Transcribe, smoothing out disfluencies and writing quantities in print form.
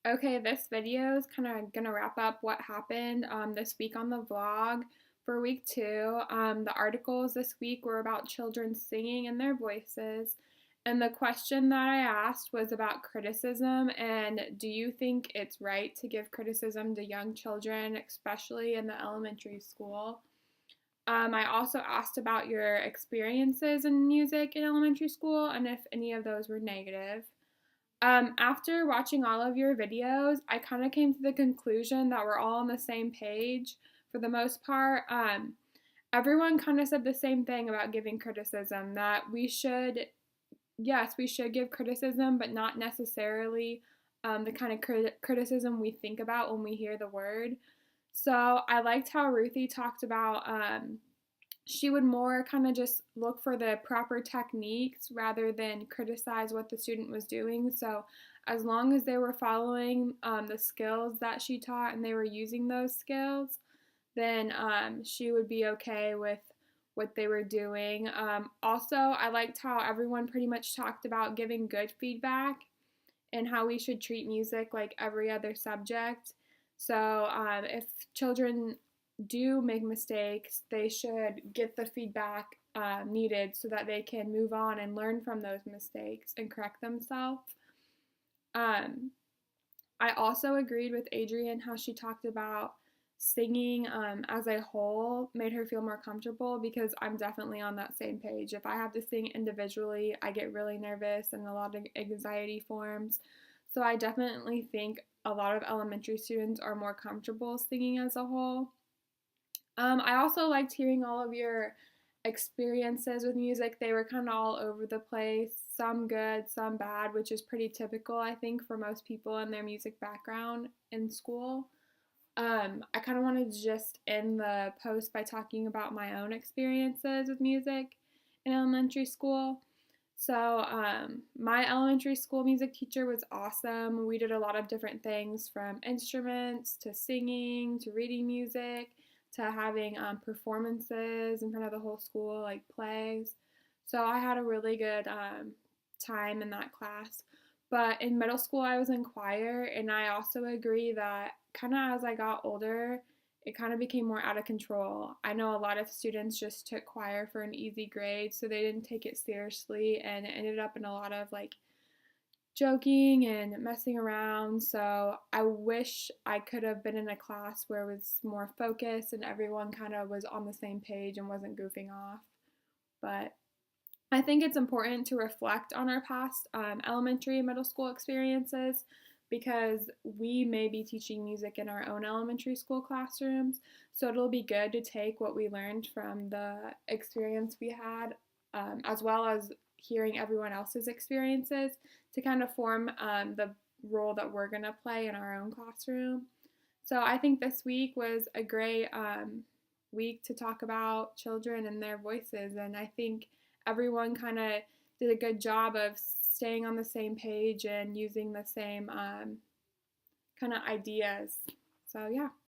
Okay, this video is kind of gonna wrap up what happened this week on the vlog for week two. The articles this week were about children singing in their voices. And the question that I asked was about criticism and do you think it's right to give criticism to young children, especially in the elementary school? I also asked about your experiences in music in elementary school and if any of those were negative. After watching all of your videos, I kind of came to the conclusion that we're all on the same page for the most part. Everyone kind of said the same thing about giving criticism, that we should, yes, we should give criticism, but not necessarily the kind of criticism we think about when we hear the word. So I liked how Ruthie talked about she would more kind of just look for the proper techniques rather than criticize what the student was doing. So, as long as they were following the skills that she taught and they were using those skills, then she would be okay with what they were doing. Also, I liked how everyone pretty much talked about giving good feedback and how we should treat music like every other subject. So, if children do make mistakes, they should get the feedback needed so that they can move on and learn from those mistakes and correct themselves. Um, I also agreed with Adrienne how she talked about singing as a whole made her feel more comfortable because I'm definitely on that same page. If I have to sing individually, I get really nervous and a lot of anxiety forms. So I definitely think a lot of elementary students are more comfortable singing as a whole. I also liked hearing all of your experiences with music. They were kind of all over the place, some good, some bad, which is pretty typical, I think, for most people in their music background in school. I kind of wanted to just end the post by talking about my own experiences with music in elementary school. So, my elementary school music teacher was awesome. We did a lot of different things from instruments to singing to reading music to having performances in front of the whole school, like plays. So, I had a really good time in that class. But in middle school, I was in choir, and I also agree that kind of as I got older, it kind of became more out of control. I know a lot of students just took choir for an easy grade, so they didn't take it seriously, and it ended up in a lot of like joking and messing around. So I wish I could have been in a class where it was more focused and everyone kind of was on the same page and wasn't goofing off. But I think it's important to reflect on our past elementary and middle school experiences because we may be teaching music in our own elementary school classrooms. So it'll be good to take what we learned from the experience we had, as well as hearing everyone else's experiences to kind of form the role that we're going to play in our own classroom. So I think this week was a great week to talk about children and their voices, and I think everyone kind of did a good job of staying on the same page and using the same kind of ideas. So, yeah.